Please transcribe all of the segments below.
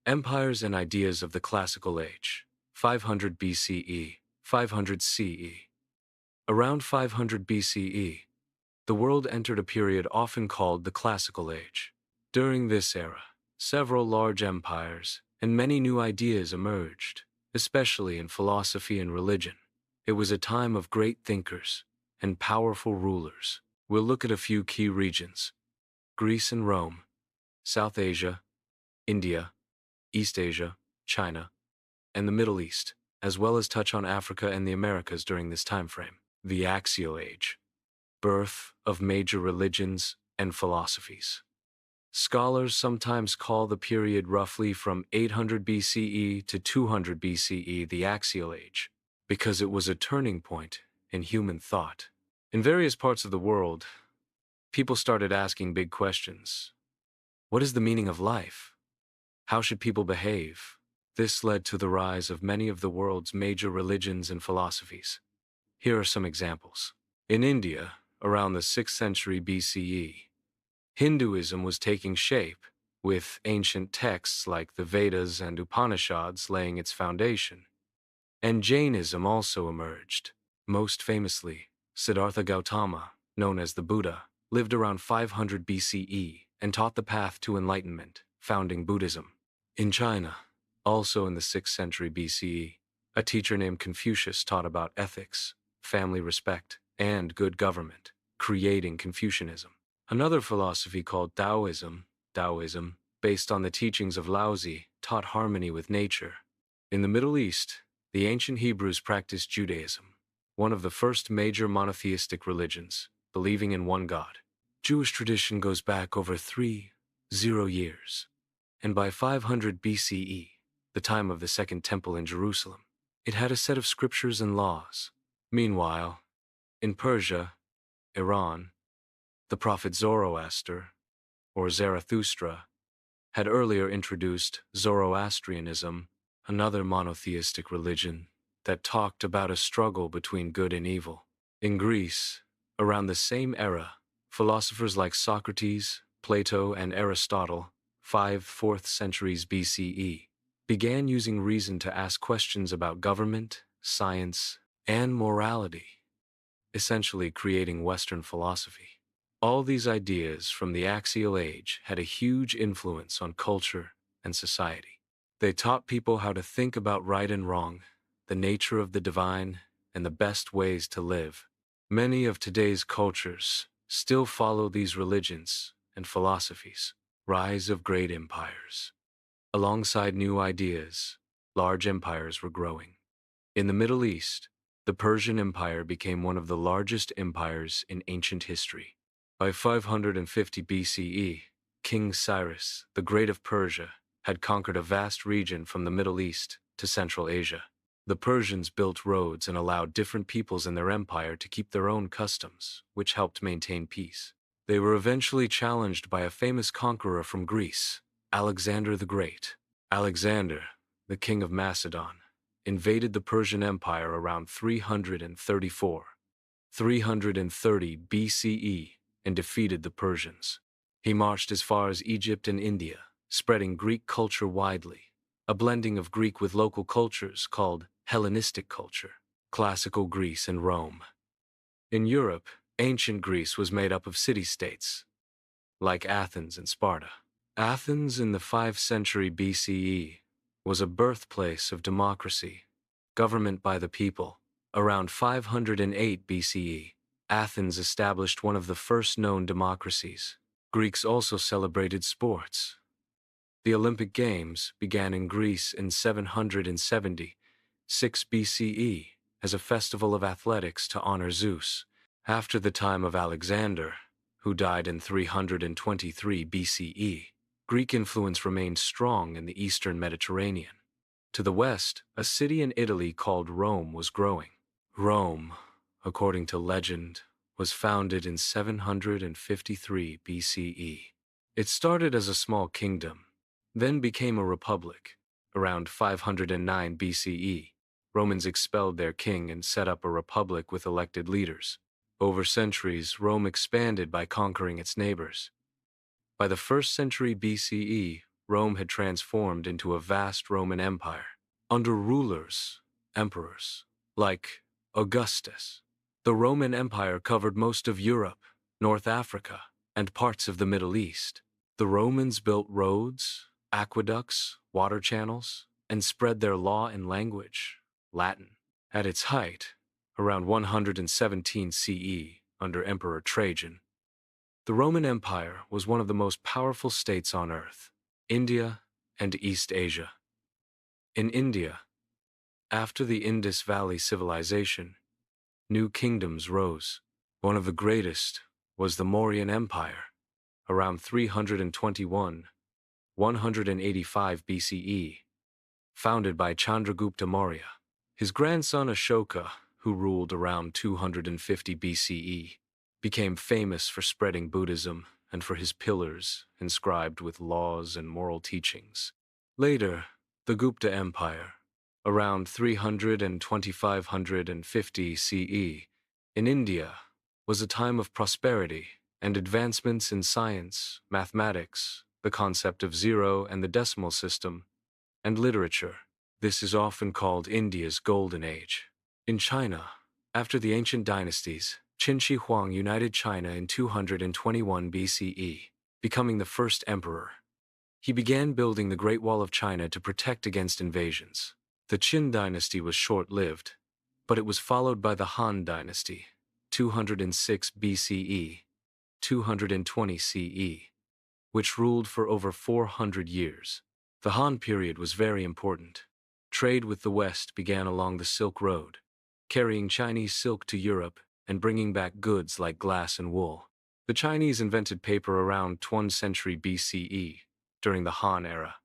Empires and Ideas of the Classical Age, 500 BCE, 500 CE. Around 500 BCE, the world entered a period often called the Classical Age. During this era, several large empires and many new ideas emerged, especially in philosophy and religion. It was a time of great thinkers and powerful rulers. We'll look at a few key regions: Greece and Rome, South Asia, India, East Asia, China, and the Middle East, as well as touch on Africa and the Americas during this time frame. The Axial Age, birth of major religions and philosophies. Scholars sometimes call the period roughly from 800 BCE to 200 BCE the Axial Age, because it was a turning point in human thought. In various parts of the world, people started asking big questions. What is the meaning of life? How should people behave? This led to the rise of many of the world's major religions and philosophies. Here are some examples. In India, around the 6th century BCE, Hinduism was taking shape, with ancient texts like the Vedas and Upanishads laying its foundation. And Jainism also emerged. Most famously, Siddhartha Gautama, known as the Buddha, lived around 500 BCE and taught the path to enlightenment, founding Buddhism. In China, also in the 6th century BCE, a teacher named Confucius taught about ethics, family respect, and good government, creating Confucianism. Another philosophy called Taoism, based on the teachings of Laozi, taught harmony with nature. In the Middle East, the ancient Hebrews practiced Judaism, one of the first major monotheistic religions, believing in one God. Jewish tradition goes back over 30 years, and by 500 BCE, the time of the Second Temple in Jerusalem, it had a set of scriptures and laws. Meanwhile, in Persia, Iran, the prophet Zoroaster, or Zarathustra, had earlier introduced Zoroastrianism, another monotheistic religion that talked about a struggle between good and evil. In Greece, around the same era, philosophers like Socrates, Plato, and Aristotle, 4th centuries BCE, began using reason to ask questions about government, science, and morality, essentially creating Western philosophy. All these ideas from the Axial Age had a huge influence on culture and society. They taught people how to think about right and wrong, the nature of the divine, and the best ways to live. Many of today's cultures still follow these religions and philosophies. Rise of great empires. Alongside new ideas, large empires were growing. In the Middle East, the Persian Empire became one of the largest empires in ancient history. By 550 BCE, King Cyrus, the Great of Persia, had conquered a vast region from the Middle East to Central Asia. The Persians built roads and allowed different peoples in their empire to keep their own customs, which helped maintain peace. They were eventually challenged by a famous conqueror from Greece, Alexander the Great. Alexander, the king of Macedon, invaded the Persian Empire around 330 BCE, and defeated the Persians. He marched as far as Egypt and India, spreading Greek culture widely, a blending of Greek with local cultures called Hellenistic culture. Classical Greece and Rome. In Europe, ancient Greece was made up of city-states, like Athens and Sparta. Athens in the 5th century BCE was a birthplace of democracy, government by the people. Around 508 BCE, Athens established one of the first known democracies. Greeks also celebrated sports. The Olympic Games began in Greece in 776 BCE as a festival of athletics to honor Zeus. After the time of Alexander, who died in 323 BCE, Greek influence remained strong in the eastern Mediterranean. To the west, a city in Italy called Rome was growing. Rome, according to legend, was founded in 753 BCE. It started as a small kingdom, then became a republic. Around 509 BCE, Romans expelled their king and set up a republic with elected leaders. Over centuries, Rome expanded by conquering its neighbors. By the 1st century BCE, Rome had transformed into a vast Roman Empire. Under emperors, like Augustus, the Roman Empire covered most of Europe, North Africa, and parts of the Middle East. The Romans built roads, aqueducts, water channels, and spread their law and language, Latin. At its height, around 117 CE, under Emperor Trajan, the Roman Empire was one of the most powerful states on earth, India and East Asia. In India, after the Indus Valley Civilization, new kingdoms rose. One of the greatest was the Mauryan Empire, around 321, 185 BCE, founded by Chandragupta Maurya. His grandson Ashoka, who ruled around 250 BCE, became famous for spreading Buddhism and for his pillars inscribed with laws and moral teachings. Later, the Gupta Empire, around 300 and 2550 CE, in India, was a time of prosperity and advancements in science, mathematics, the concept of zero and the decimal system, and literature. This is often called India's Golden Age. In China, after the ancient dynasties, Qin Shi Huang united China in 221 BCE, becoming the first emperor. He began building the Great Wall of China to protect against invasions. The Qin dynasty was short-lived, but it was followed by the Han dynasty, 206 BCE, 220 CE, which ruled for over 400 years. The Han period was very important. Trade with the West began along the Silk Road, carrying Chinese silk to Europe and bringing back goods like glass and wool. The Chinese invented paper around 1st century BCE, during the Han era.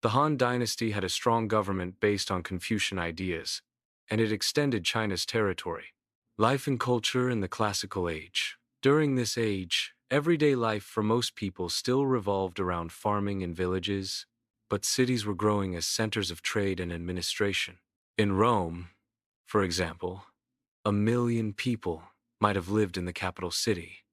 The Han dynasty had a strong government based on Confucian ideas, and it extended China's territory. Life and culture in the Classical Age. During this age, everyday life for most people still revolved around farming in villages, but cities were growing as centers of trade and administration. In Rome, for example, 1 million people might have lived in the capital city.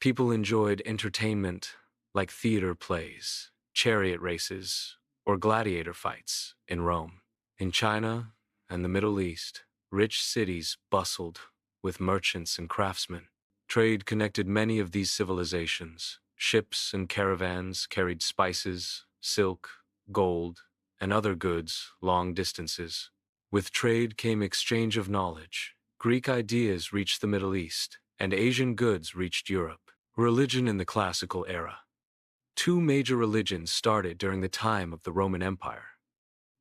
People enjoyed entertainment like theater plays, chariot races, or gladiator fights in Rome. In China and the Middle East, rich cities bustled with merchants and craftsmen. Trade connected many of these civilizations. Ships and caravans carried spices, silk, gold, and other goods long distances. With trade came exchange of knowledge. Greek ideas reached the Middle East, and Asian goods reached Europe. Religion in the Classical Era. 2 major religions started during the time of the Roman Empire.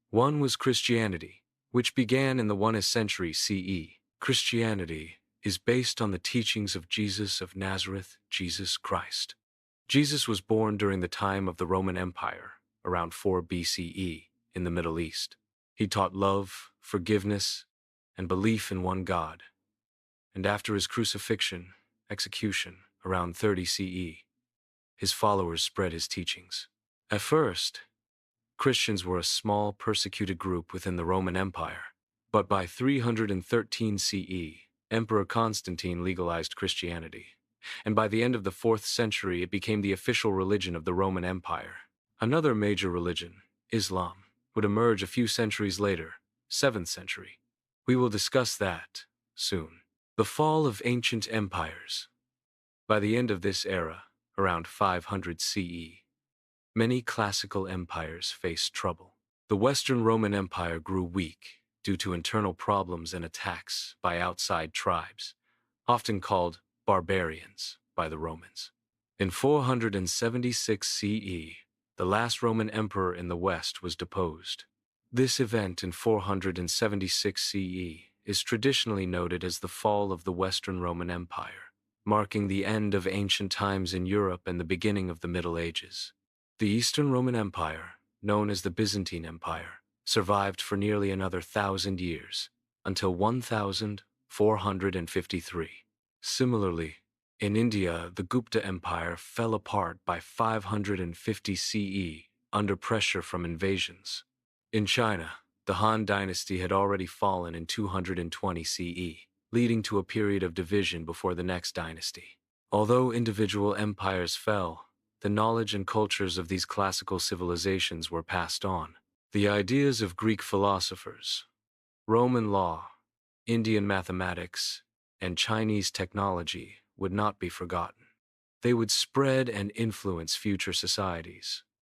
One was Christianity, which began in the 1st century CE. Christianity is based on the teachings of Jesus of Nazareth, Jesus Christ. Jesus was born during the time of the Roman Empire, around 4 BCE, in the Middle East. He taught love, forgiveness, and belief in one God. And after his execution, around 30 CE, his followers spread his teachings. At first, Christians were a small, persecuted group within the Roman Empire. But by 313 CE, Emperor Constantine legalized Christianity. And by the end of the 4th century, it became the official religion of the Roman Empire. Another major religion, Islam, would emerge a few centuries later, 7th century. We will discuss that soon. The fall of ancient empires. By the end of this era, around 500 CE, many classical empires faced trouble. The Western Roman Empire grew weak due to internal problems and attacks by outside tribes, often called barbarians by the Romans. In 476 CE, the last Roman emperor in the West was deposed. This event in 476 CE is traditionally noted as the fall of the Western Roman Empire, marking the end of ancient times in Europe and the beginning of the Middle Ages. The Eastern Roman Empire, known as the Byzantine Empire, survived for nearly another 1,000 years, until 1453. Similarly, in India, the Gupta Empire fell apart by 550 CE under pressure from invasions. In China, the Han dynasty had already fallen in 220 CE, leading to a period of division before the next dynasty. Although individual empires fell, the knowledge and cultures of these classical civilizations were passed on. The ideas of Greek philosophers, Roman law, Indian mathematics, and Chinese technology would not be forgotten. They would spread and influence future societies.